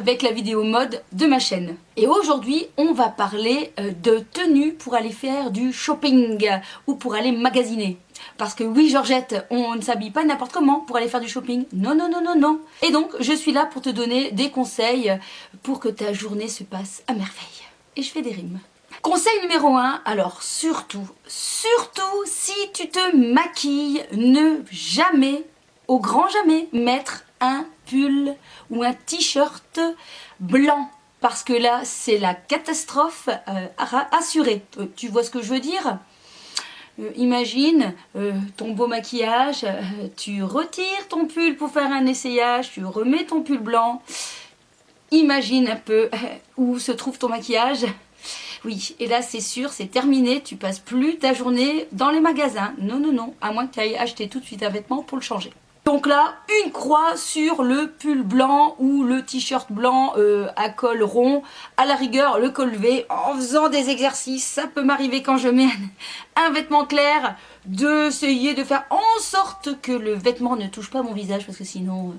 avec la vidéo mode de ma chaîne. Et aujourd'hui, on va parler de tenues pour aller faire du shopping ou pour aller magasiner. Parce que oui, Georgette, on ne s'habille pas n'importe comment pour aller faire du shopping. Non, non, non, non, non. Et donc, je suis là pour te donner des conseils pour que ta journée se passe à merveille. Et je fais des rimes. Conseil numéro 1, alors surtout si tu te maquilles, ne jamais, au grand jamais, mettre un pull ou un t-shirt blanc. Parce que là, c'est la catastrophe assurée. Tu vois ce que je veux dire ? Imagine ton beau maquillage, tu retires ton pull pour faire un essayage, tu remets ton pull blanc. Imagine un peu où se trouve ton maquillage. Oui, et là c'est sûr, c'est terminé, tu passes plus ta journée dans les magasins. Non, non, non, à moins que tu ailles acheter tout de suite un vêtement pour le changer. Donc là, une croix sur le pull blanc ou le t-shirt blanc à col rond. À la rigueur, le col levé, en faisant des exercices, ça peut m'arriver quand je mets un vêtement clair, d'essayer de faire en sorte que le vêtement ne touche pas mon visage, parce que sinon,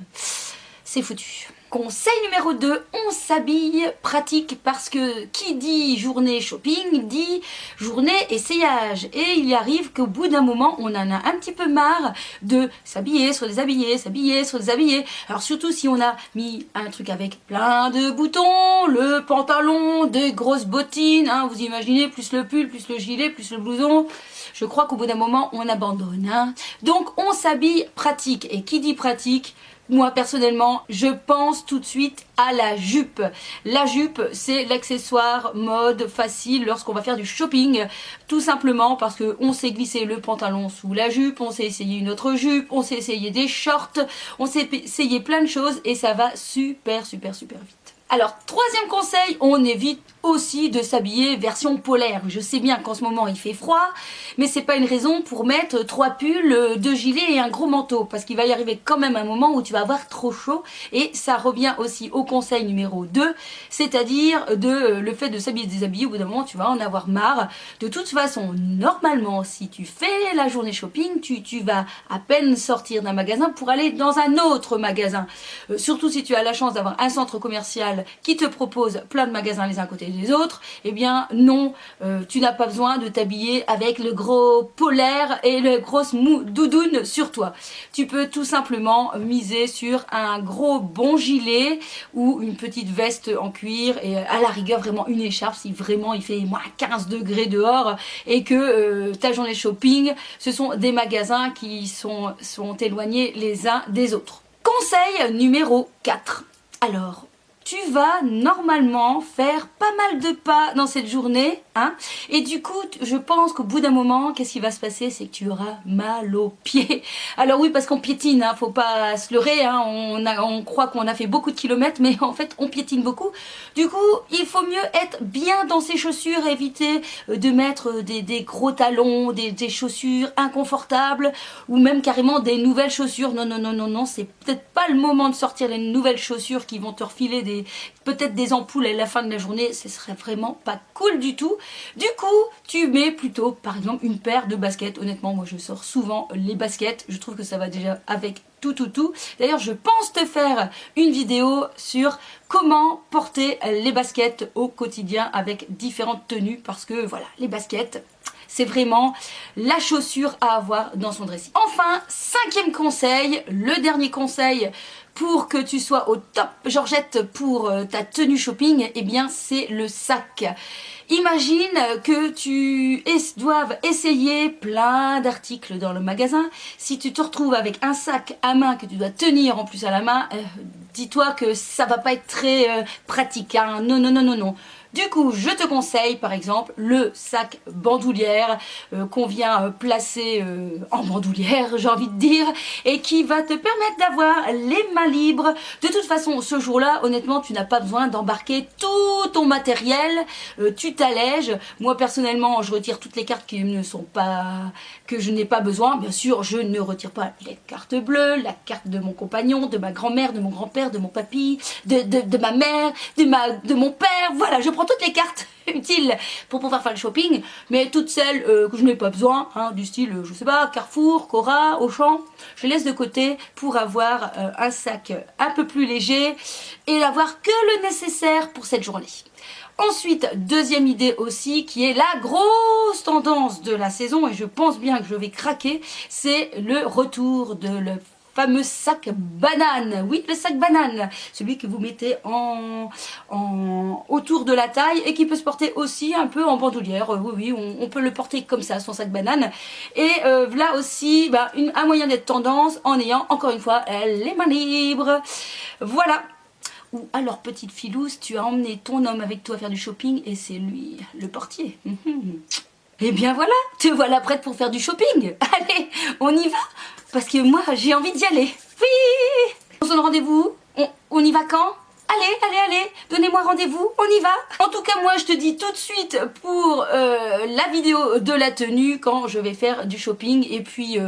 c'est foutu. Conseil numéro 2, on s'habille pratique parce que qui dit journée shopping dit journée essayage. Et il arrive qu'au bout d'un moment, on en a un petit peu marre de s'habiller, se déshabiller, s'habiller, se déshabiller. Alors surtout si on a mis un truc avec plein de boutons, le pantalon, des grosses bottines, hein, vous imaginez, plus le pull, plus le gilet, plus le blouson. Je crois qu'au bout d'un moment, on abandonne. Hein. Donc on s'habille pratique. Et qui dit pratique ? Moi personnellement, je pense tout de suite à la jupe. La jupe, c'est l'accessoire mode facile lorsqu'on va faire du shopping. Tout simplement parce qu'on sait glisser le pantalon sous la jupe, on sait essayer une autre jupe, on sait essayer des shorts, on sait essayer plein de choses et ça va super vite. Alors, troisième conseil, on évite aussi de s'habiller version polaire. Je sais bien qu'en ce moment il fait froid, mais c'est pas une raison pour mettre 3 pulls, 2 gilets et un gros manteau, parce qu'il va y arriver quand même un moment où tu vas avoir trop chaud, et ça revient aussi au conseil numéro 2, c'est-à-dire le fait de s'habiller déshabiller, au bout d'un moment tu vas en avoir marre. De toute façon, normalement, si tu fais la journée shopping, tu vas à peine sortir d'un magasin pour aller dans un autre magasin. Surtout si tu as la chance d'avoir un centre commercial qui te propose plein de magasins les uns à côté des autres, eh bien non, tu n'as pas besoin de t'habiller avec le gros polaire et le grosse doudoune sur toi. Tu peux tout simplement miser sur un gros bon gilet ou une petite veste en cuir et à la rigueur vraiment une écharpe si vraiment il fait moins 15 degrés dehors et que ta journée shopping, ce sont des magasins qui sont éloignés les uns des autres. Conseil numéro 4. Alors, tu vas normalement faire pas mal de pas dans cette journée, hein, et du coup, je pense qu'au bout d'un moment, qu'est-ce qui va se passer? C'est que tu auras mal aux pieds. Alors oui, parce qu'on piétine, hein, faut pas se leurrer, hein, on croit qu'on a fait beaucoup de kilomètres, mais en fait, on piétine beaucoup. Du coup, il faut mieux être bien dans ses chaussures, éviter de mettre des gros talons, des chaussures inconfortables, ou même carrément des nouvelles chaussures. Non, non, non, non, non, c'est peut-être pas le moment de sortir les nouvelles chaussures qui vont te refiler peut-être des ampoules à la fin de la journée, ce serait vraiment pas cool du tout. Du coup, tu mets plutôt, par exemple, une paire de baskets. Honnêtement, moi je sors souvent les baskets. Je trouve que ça va déjà avec tout. D'ailleurs, je pense te faire une vidéo sur comment porter les baskets au quotidien avec différentes tenues. Parce que voilà, les baskets, c'est vraiment la chaussure à avoir dans son dressing. Enfin, 5e conseil, le dernier conseil pour que tu sois au top, Georgette, pour ta tenue shopping, eh bien c'est le sac. Imagine que tu doives essayer plein d'articles dans le magasin. Si tu te retrouves avec un sac à main que tu dois tenir en plus à la main, dis-toi que ça va pas être très pratique. Hein. Non, non, non, non, non. Du coup, je te conseille par exemple le sac bandoulière qu'on vient placer en bandoulière, j'ai envie de dire, et qui va te permettre d'avoir les mains libres. De toute façon, ce jour-là, honnêtement, tu n'as pas besoin d'embarquer tout ton matériel, tu t'allèges. Moi, personnellement, je retire toutes les cartes qui ne sont pas, que je n'ai pas besoin. Bien sûr, je ne retire pas les cartes bleues, la carte de mon compagnon, de ma grand-mère, de mon grand-père, de mon papy, de ma mère, de mon père. Voilà, je prends toutes les cartes utiles pour pouvoir faire le shopping, mais toutes celles que je n'ai pas besoin, hein, du style, je sais pas, Carrefour, Cora, Auchan, je laisse de côté pour avoir un sac un peu plus léger et n'avoir que le nécessaire pour cette journée. Ensuite, deuxième idée aussi, qui est la grosse tendance de la saison, et je pense bien que je vais craquer, c'est le retour de le fameux sac banane. Oui, le sac banane, celui que vous mettez autour de la taille et qui peut se porter aussi un peu en bandoulière. Oui, on peut le porter comme ça, son sac banane. Et là aussi, un moyen d'être tendance en ayant, encore une fois, les mains libres. Voilà. Ou alors, petite Filouze, tu as emmené ton homme avec toi faire du shopping et c'est lui, le portier. Et bien voilà, te voilà prête pour faire du shopping. Allez, on y va, parce que moi, j'ai envie d'y aller. Oui. On se donne rendez-vous, on y va quand? Allez, donnez-moi rendez-vous, on y va. En tout cas, moi, je te dis tout de suite pour la vidéo de la tenue quand je vais faire du shopping. Et puis,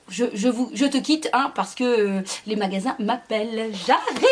je te quitte, hein, parce que les magasins m'appellent. J'arrive.